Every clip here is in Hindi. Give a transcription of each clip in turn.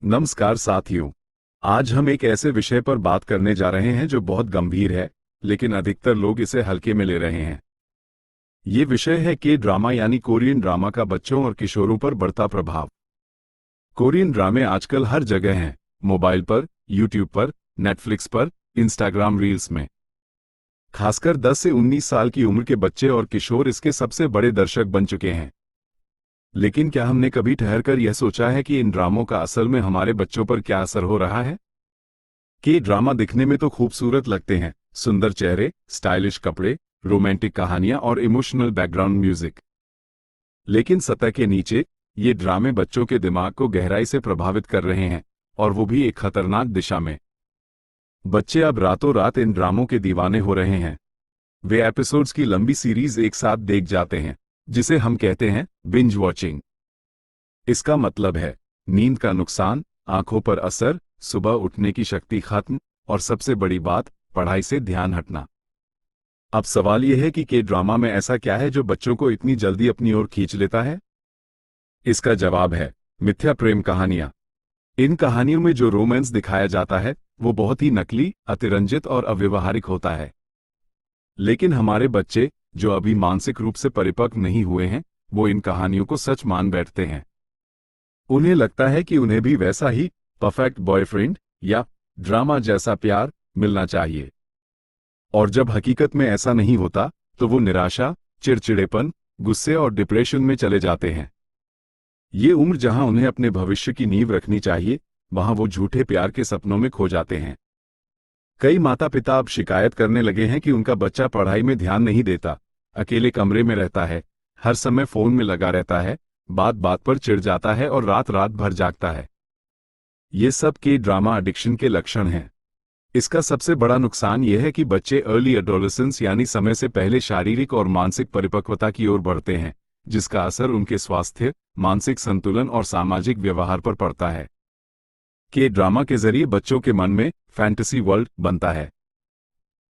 नमस्कार साथियों। आज हम एक ऐसे विषय पर बात करने जा रहे हैं जो बहुत गंभीर है, लेकिन अधिकतर लोग इसे हल्के में ले रहे हैं। ये विषय है के ड्रामा यानी कोरियन ड्रामा का बच्चों और किशोरों पर बढ़ता प्रभाव। कोरियन ड्रामे आजकल हर जगह हैं, मोबाइल पर, यूट्यूब पर, नेटफ्लिक्स पर, इंस्टाग्राम रील्स में। खासकर 10 से 19 साल की उम्र के बच्चे और किशोर इसके सबसे बड़े दर्शक बन चुके हैं। लेकिन क्या हमने कभी ठहरकर यह सोचा है कि इन ड्रामों का असल में हमारे बच्चों पर क्या असर हो रहा है? के ड्रामा दिखने में तो खूबसूरत लगते हैं, सुंदर चेहरे, स्टाइलिश कपड़े, रोमांटिक कहानियां और इमोशनल बैकग्राउंड म्यूजिक। लेकिन सतह के नीचे ये ड्रामे बच्चों के दिमाग को गहराई से प्रभावित कर रहे हैं, और वो भी एक खतरनाक दिशा में। बच्चे अब रातों रात इन ड्रामों के दीवाने हो रहे हैं। वे एपिसोड्स की लंबी सीरीज एक साथ देख जाते हैं, जिसे हम कहते हैं बिंज वॉचिंग। इसका मतलब है नींद का नुकसान, आंखों पर असर, सुबह उठने की शक्ति खत्म, और सबसे बड़ी बात, पढ़ाई से ध्यान हटना। अब सवाल यह है कि के ड्रामा में ऐसा क्या है जो बच्चों को इतनी जल्दी अपनी ओर खींच लेता है? इसका जवाब है मिथ्या प्रेम कहानियां। इन कहानियों में जो रोमांस दिखाया जाता है वो बहुत ही नकली, अतिरंजित और अव्यवहारिक होता है। लेकिन हमारे बच्चे, जो अभी मानसिक रूप से परिपक्व नहीं हुए हैं, वो इन कहानियों को सच मान बैठते हैं। उन्हें लगता है कि उन्हें भी वैसा ही परफेक्ट बॉयफ्रेंड या ड्रामा जैसा प्यार मिलना चाहिए। और जब हकीकत में ऐसा नहीं होता, तो वो निराशा, चिड़चिड़ेपन, गुस्से और डिप्रेशन में चले जाते हैं। ये उम्र जहां उन्हें अपने भविष्य की नींव रखनी चाहिए, वहां वो झूठे प्यार के सपनों में खो जाते हैं। कई माता पिता अब शिकायत करने लगे हैं कि उनका बच्चा पढ़ाई में ध्यान नहीं देता, अकेले कमरे में रहता है, हर समय फोन में लगा रहता है, बात बात पर चिढ़ जाता है और रात रात भर जागता है। ये सब के ड्रामा एडिक्शन के लक्षण हैं। इसका सबसे बड़ा नुकसान यह है कि बच्चे अर्ली एडोलेसेंस यानी समय से पहले शारीरिक और मानसिक परिपक्वता की ओर बढ़ते हैं, जिसका असर उनके स्वास्थ्य, मानसिक संतुलन और सामाजिक व्यवहार पर पड़ता है। के ड्रामा के जरिए बच्चों के मन में फैंटेसी वर्ल्ड बनता है,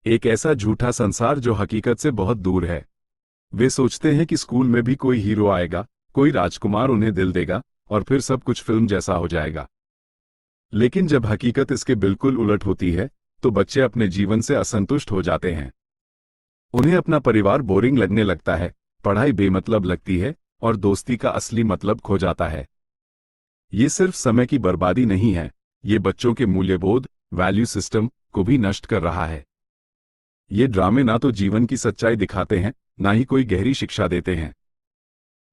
एक ऐसा झूठा संसार जो हकीकत से बहुत दूर है। वे सोचते हैं कि स्कूल में भी कोई हीरो आएगा, कोई राजकुमार उन्हें दिल देगा, और फिर सब कुछ फिल्म जैसा हो जाएगा। लेकिन जब हकीकत इसके बिल्कुल उलट होती है, तो बच्चे अपने जीवन से असंतुष्ट हो जाते हैं। उन्हें अपना परिवार बोरिंग लगने लगता है, पढ़ाई बेमतलब लगती है, और दोस्ती का असली मतलब खो जाता है। ये सिर्फ समय की बर्बादी नहीं है, ये बच्चों के मूल्यबोध, वैल्यू सिस्टम को भी नष्ट कर रहा है। ये ड्रामे ना तो जीवन की सच्चाई दिखाते हैं, ना ही कोई गहरी शिक्षा देते हैं।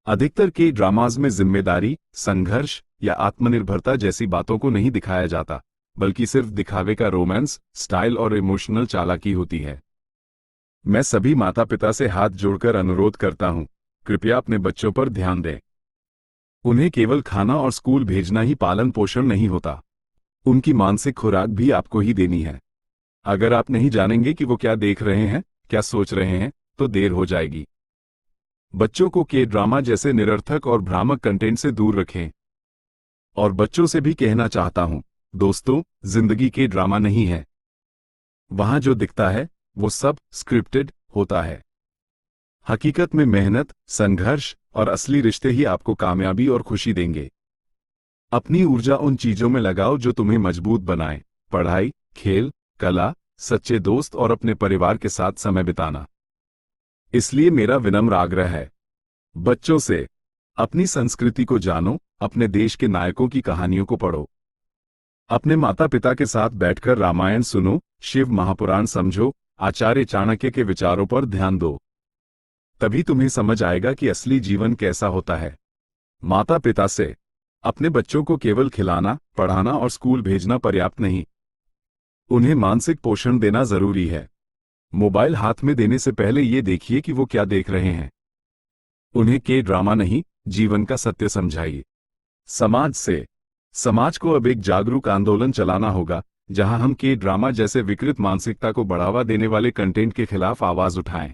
अधिकतर के ड्रामाज में जिम्मेदारी, संघर्ष या आत्मनिर्भरता जैसी बातों को नहीं दिखाया जाता, बल्कि सिर्फ दिखावे का रोमांस, स्टाइल और इमोशनल चालाकी होती है। मैं सभी माता पिता से हाथ जोड़कर अनुरोध करता हूं, कृपया अपने बच्चों पर ध्यान दें। उन्हें केवल खाना और स्कूल भेजना ही पालन पोषण नहीं होता, उनकी मानसिक खुराक भी आपको ही देनी है। अगर आप नहीं जानेंगे कि वो क्या देख रहे हैं, क्या सोच रहे हैं, तो देर हो जाएगी। बच्चों को के ड्रामा जैसे निरर्थक और भ्रामक कंटेंट से दूर रखें। और बच्चों से भी कहना चाहता हूं, दोस्तों, जिंदगी के ड्रामा नहीं है। वहां जो दिखता है वो सब स्क्रिप्टेड होता है। हकीकत में मेहनत, संघर्ष और असली रिश्ते ही आपको कामयाबी और खुशी देंगे। अपनी ऊर्जा उन चीजों में लगाओ जो तुम्हें मजबूत बनाएं, पढ़ाई, खेल, कला, सच्चे दोस्त और अपने परिवार के साथ समय बिताना। इसलिए मेरा विनम्र आग्रह है, बच्चों से अपनी संस्कृति को जानो, अपने देश के नायकों की कहानियों को पढ़ो। अपने माता पिता के साथ बैठकर रामायण सुनो, शिव महापुराण समझो, आचार्य चाणक्य के विचारों पर ध्यान दो। तभी तुम्हें समझ आएगा कि असली जीवन कैसा होता है। माता पिता से अपने बच्चों को केवल खिलाना, पढ़ाना और स्कूल भेजना पर्याप्त नहीं, उन्हें मानसिक पोषण देना जरूरी है। मोबाइल हाथ में देने से पहले ये देखिए कि वो क्या देख रहे हैं। उन्हें के ड्रामा नहीं, जीवन का सत्य समझाइए। समाज को अब एक जागरूक आंदोलन चलाना होगा, जहां हम के ड्रामा जैसे विकृत मानसिकता को बढ़ावा देने वाले कंटेंट के खिलाफ आवाज उठाएं।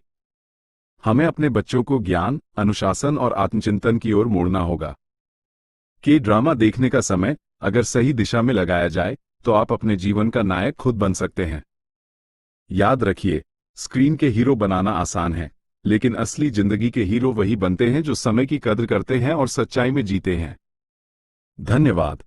हमें अपने बच्चों को ज्ञान, अनुशासन और आत्मचिंतन की ओर मोड़ना होगा। के ड्रामा देखने का समय अगर सही दिशा में लगाया जाए, तो आप अपने जीवन का नायक खुद बन सकते हैं। याद रखिए, स्क्रीन के हीरो बनाना आसान है, लेकिन असली जिंदगी के हीरो वही बनते हैं जो समय की कद्र करते हैं और सच्चाई में जीते हैं। धन्यवाद।